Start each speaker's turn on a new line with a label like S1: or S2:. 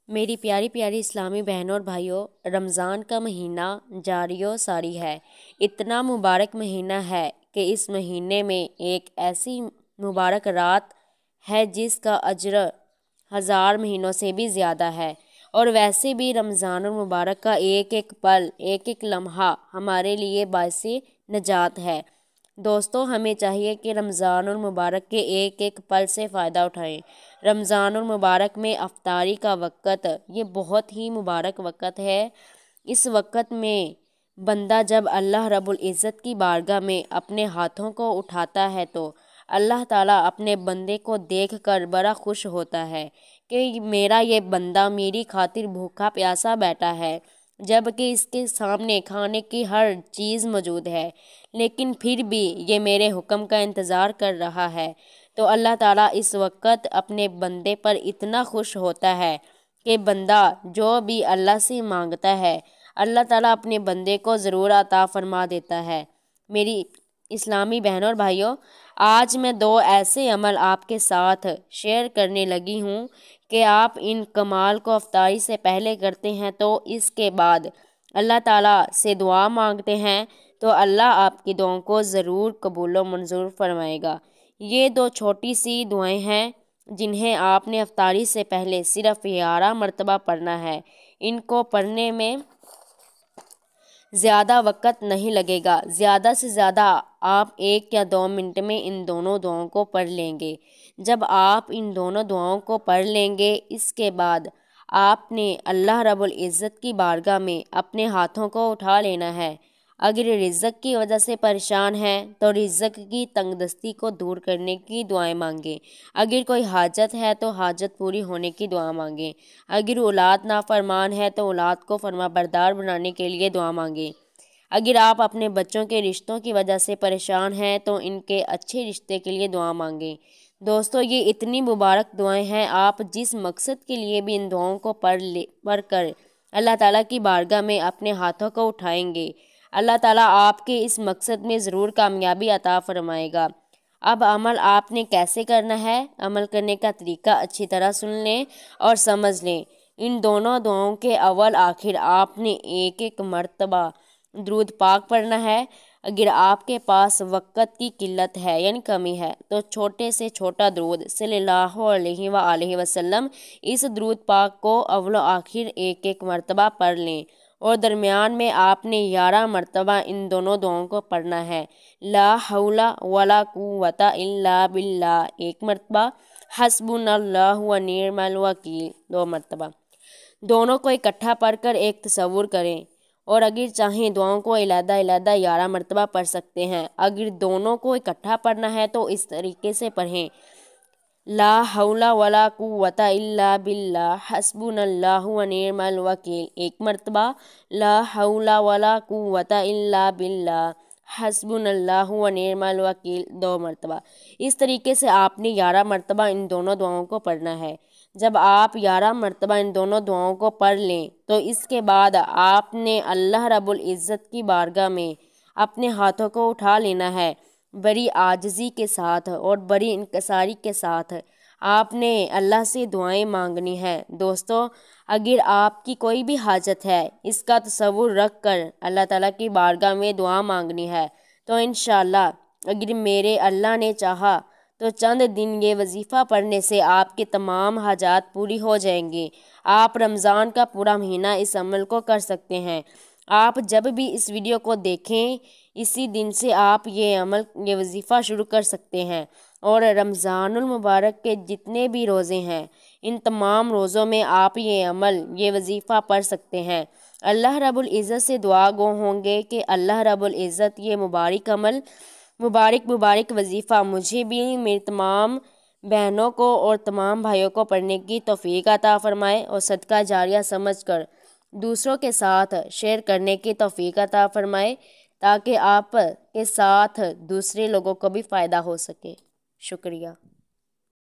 S1: میری پیاری پیاری اسلامی بہنوں اور بھائیوں، رمضان کا مہینہ جاری و ساری ہے۔ اتنا مبارک مہینہ ہے کہ اس مہینے میں ایک ایسی مبارک رات ہے جس کا اجر 1000 مہینوں سے بھی زیادہ ہے۔ اور ویسے بھی رمضان المبارک کا ایک ایک پل، ایک ایک لمحہ ہمارے لیے باعث نجات ہے۔ دوستو، ہمیں چاہیے کہ رمضان المبارک کے ایک ایک پل سے فائدہ اٹھائیں۔ رمضان المبارک میں افطاری کا وقت، یہ بہت ہی مبارک وقت ہے۔ اس وقت میں بندہ جب اللہ رب العزت کی بارگاہ میں اپنے ہاتھوں کو اٹھاتا ہے تو اللہ تعالیٰ اپنے بندے کو دیکھ کر بڑا خوش ہوتا ہے کہ میرا یہ بندہ میری خاطر بھوکا پیاسا بیٹھا ہے، جبکہ اس کے سامنے کھانے کی ہر چیز موجود ہے، لیکن پھر بھی یہ میرے حکم کا انتظار کر رہا ہے۔ تو اللہ تعالیٰ اس وقت اپنے بندے پر اتنا خوش ہوتا ہے کہ بندہ جو بھی اللہ سے مانگتا ہے اللہ تعالیٰ اپنے بندے کو ضرور عطا فرما دیتا ہے۔ میری اسلامی بہنوں اور بھائیوں، آج میں 2 ایسے عمل آپ کے ساتھ شیئر کرنے لگی ہوں کہ آپ ان کمال کو افطاری سے پہلے کرتے ہیں تو اس کے بعد اللہ تعالیٰ سے دعا مانگتے ہیں تو اللہ آپ کی دعاؤں کو ضرور قبول و منظور فرمائے گا۔ یہ 2 چھوٹی سی دعائیں ہیں جنہیں آپ نے افطاری سے پہلے صرف 11 مرتبہ پڑھنا ہے۔ ان کو پڑھنے میں زیادہ وقت نہیں لگے گا، زیادہ سے زیادہ آپ 1 یا 2 منٹ میں ان دونوں دعاؤں کو پڑھ لیں گے۔ جب آپ ان دونوں دعاؤں کو پڑھ لیں گے، اس کے بعد آپ نے اللہ رب العزت کی بارگاہ میں اپنے ہاتھوں کو اٹھا لینا ہے۔ اگر رزق کی وجہ سے پریشان ہیں تو رزق کی تنگ دستی کو دور کرنے کی دعائیں مانگیں۔ اگر کوئی حاجت ہے تو حاجت پوری ہونے کی دعا مانگیں۔ اگر اولاد نافرمان ہے تو اولاد کو فرما بردار بنانے کے لیے دعا مانگیں۔ اگر آپ اپنے بچوں کے رشتوں کی وجہ سے پریشان ہیں تو ان کے اچھے رشتے کے لیے دعا مانگیں۔ دوستو، یہ اتنی مبارک دعائیں ہیں، آپ جس مقصد کے لیے بھی ان دعاؤں کو پڑھ کر اللہ تعالیٰ کی بارگاہ میں اپنے ہاتھوں کو اٹھائیں گے، اللہ تعالیٰ آپ کے اس مقصد میں ضرور کامیابی عطا فرمائے گا۔ اب عمل آپ نے کیسے کرنا ہے، عمل کرنے کا طریقہ اچھی طرح سن لیں اور سمجھ لیں۔ ان دونوں دعاؤں کے اول آخر آپ نے ایک ایک مرتبہ درود پاک پڑھنا ہے۔ اگر آپ کے پاس وقت کی قلت ہے یعنی کمی ہے تو چھوٹے سے چھوٹا درود صلی اللہ علیہ وآلہ وسلم، اس درود پاک کو اول و آخر ایک ایک مرتبہ پڑھ لیں، اور درمیان میں آپ نے 11 مرتبہ ان دونوں دعاؤں کو پڑھنا ہے۔ لا حول ولا قوت الا باللہ 1 مرتبہ، حسبنا اللہ ونعم الوکیل 2 مرتبہ۔ دونوں کو اکٹھا پڑھ کر ایک تصور کریں، اور اگر چاہیں دعاؤں کو علیحدہ علیحدہ 11 مرتبہ پڑھ سکتے ہیں۔ اگر دونوں کو اکٹھا پڑھنا ہے تو اس طریقے سے پڑھیں: لا حول ولا قوت الا باللہ حسبنا اللہ ونعم الوکیل 1 مرتبہ، لا حول ولا قوت الا باللہ حسبنا اللہ ونعم الوکیل 2 مرتبہ۔ اس طریقے سے آپ نے 11 مرتبہ ان دونوں دعاؤں کو پڑھنا ہے۔ جب آپ 11 مرتبہ ان دونوں دعاؤں کو پڑھ لیں تو اس کے بعد آپ نے اللہ رب العزت کی بارگاہ میں اپنے ہاتھوں کو اٹھا لینا ہے، بڑی عاجزی کے ساتھ اور بڑی انکساری کے ساتھ آپ نے اللہ سے دعائیں مانگنی ہے۔ دوستو، اگر آپ کی کوئی بھی حاجت ہے، اس کا تصور رکھ کر اللہ تعالیٰ کی بارگاہ میں دعا مانگنی ہے، تو انشاءاللہ اگر میرے اللہ نے چاہا تو چند دن یہ وظیفہ پڑھنے سے آپ کے تمام حاجات پوری ہو جائیں گی۔ آپ رمضان کا پورا مہینہ اس عمل کو کر سکتے ہیں۔ آپ جب بھی اس ویڈیو کو دیکھیں، اسی دن سے آپ یہ وظیفہ شروع کر سکتے ہیں، اور رمضان المبارک کے جتنے بھی روزے ہیں ان تمام روزوں میں آپ یہ عمل، یہ وظیفہ پڑھ سکتے ہیں۔ اللہ رب العزت سے دعا گو ہوں گے کہ اللہ رب العزت یہ مبارک عمل، مبارک وظیفہ مجھے بھی، میری تمام بہنوں کو اور تمام بھائیوں کو پڑھنے کی توفیق عطا فرمائے، اور صدقہ جاریہ سمجھ کر دوسروں کے ساتھ شیئر کرنے کی توفیق عطا فرمائے، تاکہ آپ کے ساتھ دوسرے لوگوں کو بھی فائدہ ہو سکے۔ شکریہ۔